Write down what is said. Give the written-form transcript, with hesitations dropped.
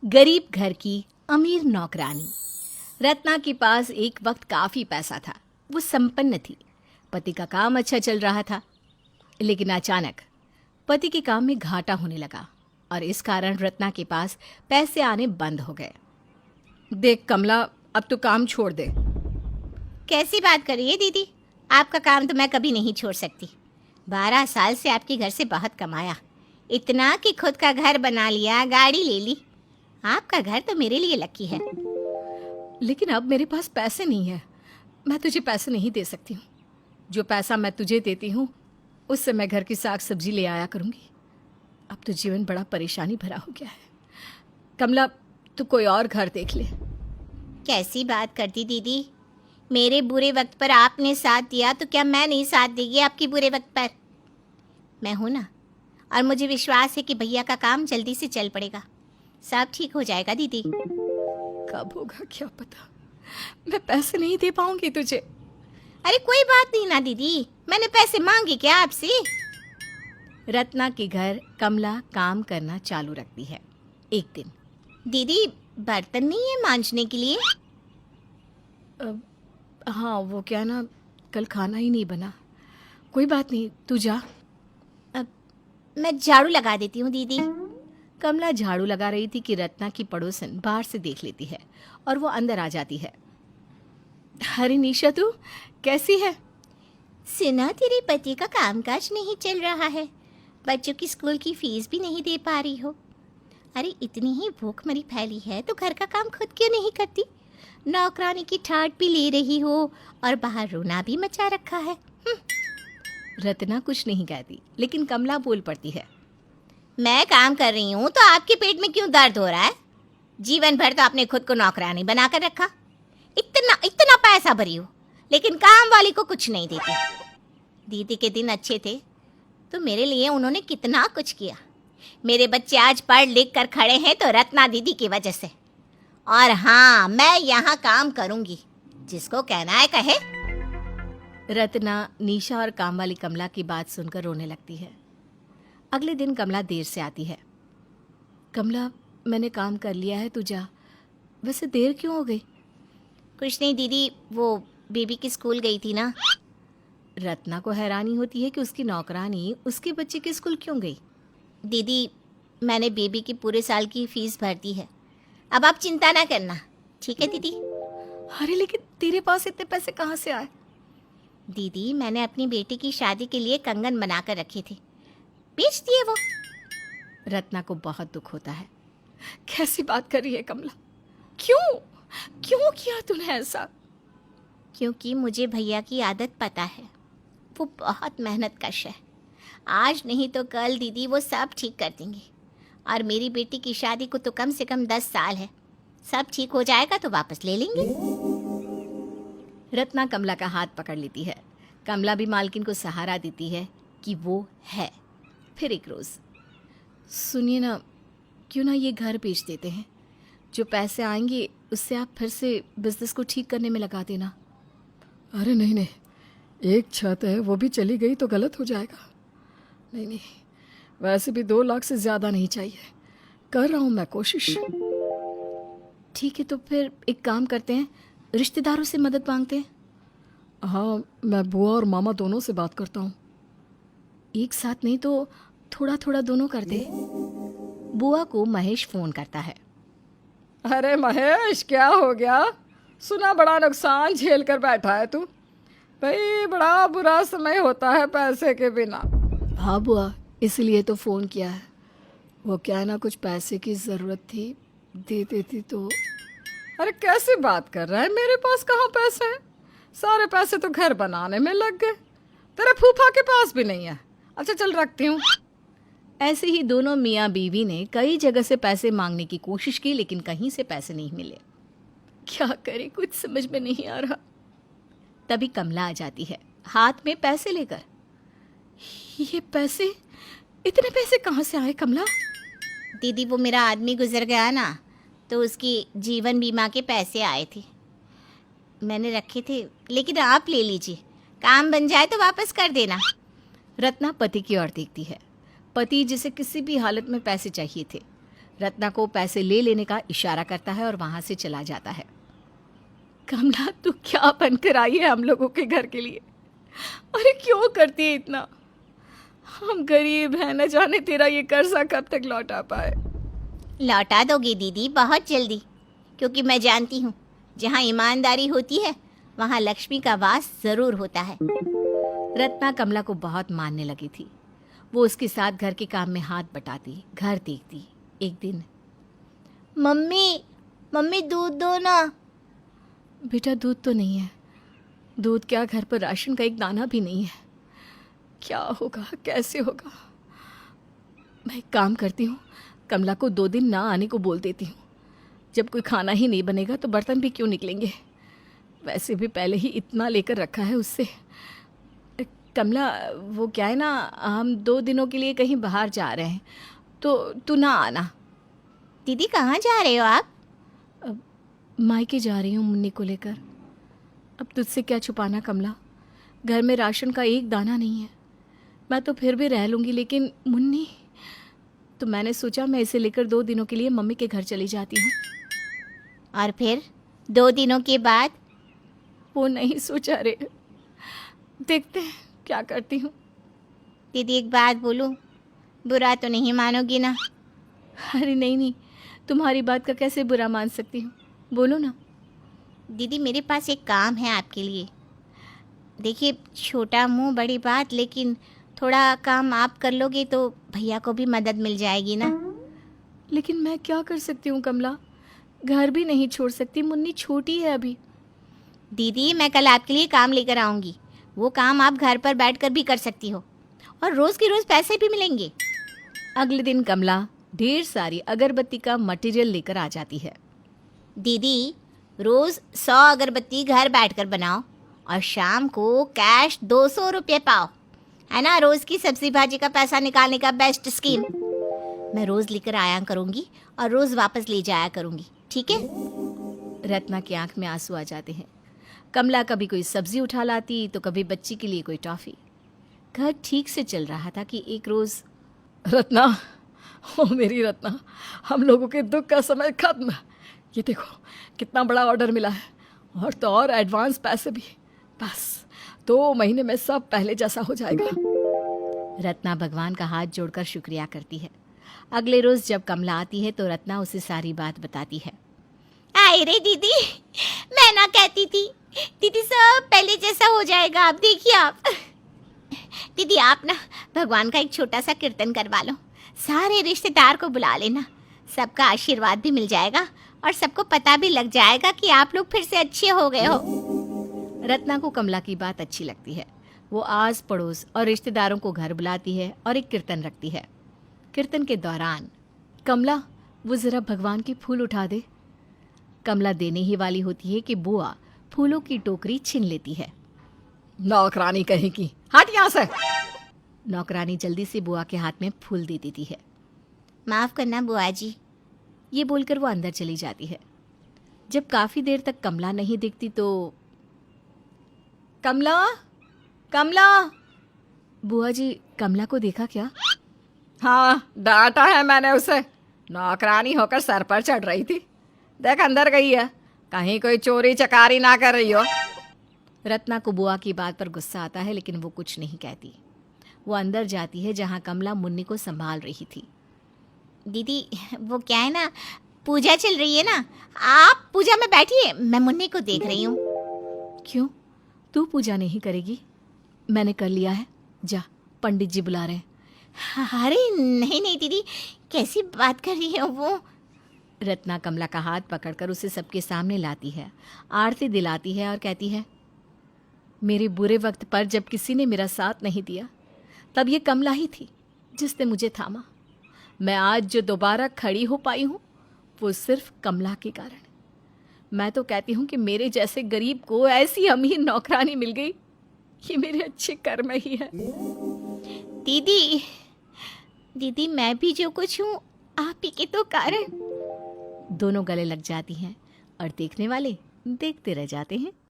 गरीब घर की अमीर नौकरानी। रत्ना के पास एक वक्त काफ़ी पैसा था। वो संपन्न थी। पति का काम अच्छा चल रहा था, लेकिन अचानक पति के काम में घाटा होने लगा और इस कारण रत्ना के पास पैसे आने बंद हो गए। देख कमला, अब तो काम छोड़ दे। कैसी बात कर रही है दीदी? आपका काम तो मैं कभी नहीं छोड़ सकती। 12 साल से आपके घर से बहुत कमाया, इतना कि खुद का घर बना लिया, गाड़ी ले ली। आपका घर तो मेरे लिए लकी है। लेकिन अब मेरे पास पैसे नहीं है। मैं तुझे पैसे नहीं दे सकती हूँ। जो पैसा मैं तुझे देती हूँ उससे मैं घर की साग सब्जी ले आया करूँगी। अब तो जीवन बड़ा परेशानी भरा हो गया है। कमला, तू कोई और घर देख ले। कैसी बात करती दीदी? मेरे बुरे वक्त पर आपने साथ दिया तो क्या मैं नहीं साथ देगी आपकी बुरे वक्त पर? मैं हूं ना, और मुझे विश्वास है कि भैया का काम जल्दी से चल पड़ेगा। सब ठीक हो जाएगा दीदी। कब होगा क्या पता। मैं पैसे नहीं दे पाऊंगी तुझे। अरे कोई बात नहीं ना दीदी, मैंने पैसे मांगे क्या आपसे? रत्ना के घर कमला काम करना चालू रखती है। एक दिन, दीदी बर्तन नहीं है मांजने के लिए? हाँ वो क्या ना, कल खाना ही नहीं बना। कोई बात नहीं, तू जा। मैं झाड़ू लगा देती हूँ दीदी। कमला झाड़ू लगा रही थी कि रत्ना की पड़ोसन बाहर से देख लेती है और वो अंदर आ जाती है। अरे निशा, तू कैसी है? सुना तेरे पति का कामकाज नहीं चल रहा है, बच्चों की स्कूल की फीस भी नहीं दे पा रही हो। अरे इतनी ही भूखमरी फैली है तो घर का काम खुद क्यों नहीं करती? नौकरानी की ठाट भी ले रही हो और बाहर रोना भी मचा रखा है। रत्ना कुछ नहीं कहती, लेकिन कमला बोल पड़ती है। मैं काम कर रही हूँ तो आपके पेट में क्यों दर्द हो रहा है? जीवन भर तो आपने खुद को नौकरानी बनाकर रखा। इतना इतना पैसा भरी हो, लेकिन काम वाली को कुछ नहीं देती। दीदी के दिन अच्छे थे तो मेरे लिए उन्होंने कितना कुछ किया। मेरे बच्चे आज पढ़ लिख कर खड़े हैं तो रत्ना दीदी की वजह से। और हाँ, मैं यहाँ काम करूँगी, जिसको कहना है कहे। रत्ना निशा और काम वाली कमला की बात सुनकर रोने लगती है। अगले दिन कमला देर से आती है। कमला, मैंने काम कर लिया है, तू जा। वैसे देर क्यों हो गई? कुछ नहीं दीदी, वो बेबी की स्कूल गई थी ना। रत्ना को हैरानी होती है कि उसकी नौकरानी उसके बच्चे के स्कूल क्यों गई। दीदी, मैंने बेबी की पूरे साल की फीस भर दी है, अब आप चिंता ना करना, ठीक है दीदी? अरे लेकिन तेरे पास इतने पैसे कहाँ से आए? दीदी, मैंने अपनी बेटी की शादी के लिए कंगन बनाकर रखे थे, बेच दिए वो। रत्ना को बहुत दुख होता है। कैसी बात कर रही है कमला? क्यों क्यों किया तूने ऐसा? क्योंकि मुझे भैया की आदत पता है, वो बहुत मेहनत कश है। आज नहीं तो कल दीदी वो सब ठीक कर देंगे। और मेरी बेटी की शादी को तो कम से कम 10 साल है, सब ठीक हो जाएगा तो वापस ले लेंगे। रत्ना कमला का हाथ पकड़ लेती है। कमला भी मालकिन को सहारा देती है कि वो है। फिर एक रोज़, सुनिए ना, क्यों ना ये घर बेच देते हैं? जो पैसे आएंगे उससे आप फिर से बिजनेस को ठीक करने में लगा देना। अरे नहीं नहीं, एक छत है, वो भी चली गई तो गलत हो जाएगा। नहीं नहीं, वैसे भी 2 लाख से ज़्यादा नहीं चाहिए। कर रहा हूँ मैं कोशिश। ठीक है, तो फिर एक काम करते हैं, रिश्तेदारों से मदद मांगते हैं। हाँ, मैं बुआ और मामा दोनों से बात करता हूँ। एक साथ नहीं तो थोड़ा थोड़ा दोनों कर दे। बुआ को महेश फ़ोन करता है। अरे महेश, क्या हो गया? सुना बड़ा नुकसान झेल कर बैठा है तू। भाई, बड़ा बुरा समय होता है पैसे के बिना। हाँ बुआ, इसलिए तो फ़ोन किया है। वो क्या है ना, कुछ पैसे की ज़रूरत थी, दे देती तो। अरे कैसी बात कर रहा है? मेरे पास कहाँ पैसे हैं? सारे पैसे तो घर बनाने में लग गए। तेरे फूफा के पास भी नहीं है। अच्छा चल, रखती हूँ। ऐसे ही दोनों मियाँ बीवी ने कई जगह से पैसे मांगने की कोशिश की, लेकिन कहीं से पैसे नहीं मिले। क्या करे, कुछ समझ में नहीं आ रहा। तभी कमला आ जाती है, हाथ में पैसे लेकर। ये पैसे, इतने पैसे कहाँ से आए कमला? दीदी, वो मेरा आदमी गुजर गया ना, तो उसकी जीवन बीमा के पैसे आए थे, मैंने रखे थे। लेकिन आप ले लीजिए, काम बन जाए तो वापस कर देना। रत्ना पति की ओर देखती है। पति जिसे किसी भी हालत में पैसे चाहिए थे। रत्ना को पैसे ले लेने का इशारा करता है और वहां से चला जाता है। कमला, तू क्या बनकर आई है हम लोगों के घर के लिए? अरे क्यों करती है इतना? हम गरीब हैं, न जाने तेरा ये कर्जा कब तक लौटा पाए। लौटा दोगे दीदी बहुत जल्दी, क्योंकि मैं जानती हूँ जहाँ ईमानदारी होती है वहाँ लक्ष्मी का वास जरूर होता है। रत्ना कमला को बहुत मानने लगी थी। वो उसके साथ घर के काम में हाथ बटाती, घर देखती। एक दिन, मम्मी मम्मी दूध दो ना। बेटा दूध तो नहीं है। दूध क्या, घर पर राशन का एक दाना भी नहीं है। क्या होगा, कैसे होगा? मैं एक काम करती हूँ, कमला को 2 दिन ना आने को बोल देती हूँ। जब कोई खाना ही नहीं बनेगा तो बर्तन भी क्यों निकलेंगे? वैसे भी पहले ही इतना लेकर रखा है उससे। कमला, वो क्या है ना, हम 2 दिनों के लिए कहीं बाहर जा रहे हैं, तो तू ना आना। दीदी कहाँ जा रहे हो आप? मायके जा रही हूँ मुन्नी को लेकर। अब तुझसे क्या छुपाना कमला, घर में राशन का एक दाना नहीं है। मैं तो फिर भी रह लूँगी, लेकिन मुन्नी, तो मैंने सोचा मैं इसे लेकर 2 दिनों के लिए मम्मी के घर चली जाती हूँ। और फिर 2 दिनों के बाद? वो नहीं सोचा रे, देखते हैं क्या करती हूँ। दीदी एक बात बोलूं, बुरा तो नहीं मानोगी ना? अरे नहीं नहीं, तुम्हारी बात का कैसे बुरा मान सकती हूँ, बोलो ना। दीदी मेरे पास एक काम है आपके लिए। देखिए, छोटा मुंह बड़ी बात, लेकिन थोड़ा काम आप कर लोगे तो भैया को भी मदद मिल जाएगी ना। लेकिन मैं क्या कर सकती हूँ कमला, घर भी नहीं छोड़ सकती, मुन्नी छोटी है अभी। दीदी मैं कल आपके लिए काम लेकर आऊँगी। वो काम आप घर पर बैठकर भी कर सकती हो और रोज़ के रोज़ पैसे भी मिलेंगे। अगले दिन कमला ढेर सारी अगरबत्ती का मटेरियल लेकर आ जाती है। दीदी रोज़ 100 अगरबत्ती घर बैठकर बनाओ और शाम को कैश 200 रुपये पाओ, है ना? रोज़ की सब्जी भाजी का पैसा निकालने का बेस्ट स्कीम। मैं रोज़ लेकर आया करूँगी और रोज़ वापस ले जाया करूँगी, ठीक है? रत्ना की आंख में आंसू आ जाते हैं। कमला कभी कोई सब्जी उठा लाती तो कभी बच्ची के लिए कोई टॉफ़ी। घर ठीक से चल रहा था कि एक रोज़, रत्ना, ओ मेरी रत्ना, हम लोगों के दुख का समय खत्म। ये देखो कितना बड़ा ऑर्डर मिला है, और तो और एडवांस पैसे भी। बस 2 महीने में सब पहले जैसा हो जाएगा। रत्ना भगवान का हाथ जोड़कर शुक्रिया करती है। अगले रोज़ जब कमला आती है तो रत्ना उसे सारी बात बताती है। आई रे दीदी, मैं ना कहती थी दीदी सब पहले जैसा हो जाएगा, आप देखिए आप। दीदी आप ना भगवान का एक छोटा सा कीर्तन करवा लो, सारे रिश्तेदार को बुला लेना, सबका आशीर्वाद भी मिल जाएगा और सबको पता भी लग जाएगा कि आप लोग फिर से अच्छे हो गए हो। रत्ना को कमला की बात अच्छी लगती है। वो आस पड़ोस और रिश्तेदारों को घर बुलाती है और एक कीर्तन रखती है। कीर्तन के दौरान, कमला वो ज़रा भगवान की फूल उठा दे। कमला देने ही वाली होती है कि बुआ फूलों की टोकरी छीन लेती है। नौकरानी कहीं की, हट यहाँ से। नौकरानी जल्दी से बुआ के हाथ में फूल दे देती है। माफ़ करना बुआ जी। ये बोलकर वो अंदर चली जाती है। जब काफ़ी देर तक कमला नहीं दिखती तो, कमला, कमला। बुआ जी, कमला को देखा क्या? हाँ, डांटा है मैंने उसे। नौकरानी होकर सर पर चढ़ रही थी, देख अंदर गई है, कहीं कोई चोरी चकारी ना कर रही हो। रत्ना को बुआ की बात पर गुस्सा आता है, लेकिन वो कुछ नहीं कहती। वो अंदर जाती है जहाँ कमला मुन्नी को संभाल रही थी। दीदी वो क्या है ना, पूजा चल रही है ना, आप पूजा में बैठिए, मैं मुन्नी को देख रही हूँ। क्यों, तू पूजा नहीं करेगी? मैंने कर लिया है, जा, पंडित जी बुला रहे हैं। अरे नहीं नहीं दीदी, कैसी बात कर रही है वो? रत्ना कमला का हाथ पकड़कर उसे सबके सामने लाती है, आरती दिलाती है और कहती है, मेरे बुरे वक्त पर जब किसी ने मेरा साथ नहीं दिया, तब ये कमला ही थी जिसने मुझे थामा। मैं आज जो दोबारा खड़ी हो पाई हूँ वो सिर्फ कमला के कारण। मैं तो कहती हूँ कि मेरे जैसे गरीब को ऐसी अमीर नौकरानी मिल गई, ये मेरे अच्छे कर्म ही है। दीदी दीदी मैं भी जो कुछ हूँ आप ही के तो कारण। दोनों गले लग जाती हैं और देखने वाले देखते रह जाते हैं।